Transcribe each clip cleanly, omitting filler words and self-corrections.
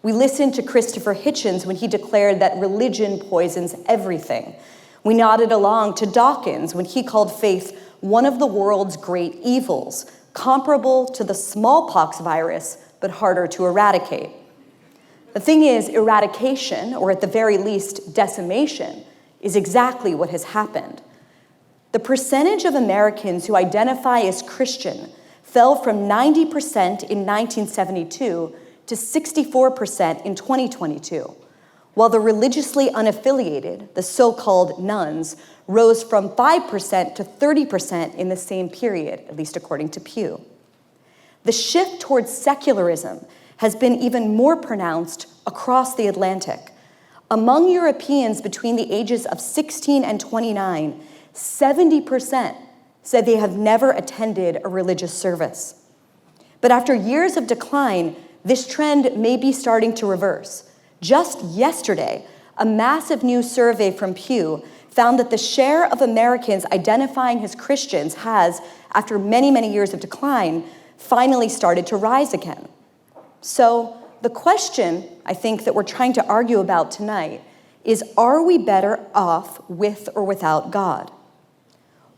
We listened to Christopher Hitchens when he declared that religion poisons everything. We nodded along to Dawkins when he called faith one of the world's great evils, comparable to the smallpox virus, but harder to eradicate. The thing is, eradication, or at the very least decimation, is exactly what has happened. The percentage of Americans who identify as Christian fell from 90% in 1972 to 64% in 2022, while the religiously unaffiliated, the so-called nones, rose from 5% to 30% in the same period, at least according to Pew. The shift towards secularism has been even more pronounced across the Atlantic. Among Europeans between the ages of 16 and 29, 70% said they have never attended a religious service. But after years of decline, this trend may be starting to reverse. Just yesterday, a massive new survey from Pew found that the share of Americans identifying as Christians has, after many, many years of decline, finally started to rise again. So the question, I think, that we're trying to argue about tonight is, are we better off with or without God?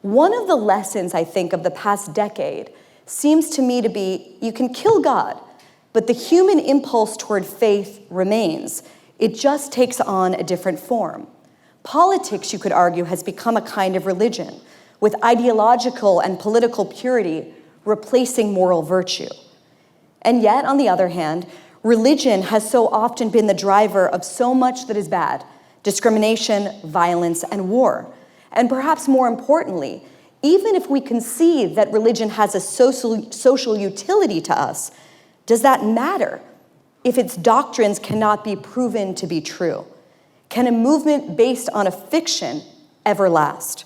One of the lessons, I think, of the past decade seems to me to be, you can kill God, but the human impulse toward faith remains. It just takes on a different form. Politics, you could argue, has become a kind of religion, with ideological and political purity replacing moral virtue. And yet, on the other hand, religion has so often been the driver of so much that is bad: discrimination, violence, and war. And perhaps more importantly, even if we concede that religion has a social utility to us, does that matter if its doctrines cannot be proven to be true? Can a movement based on a fiction ever last?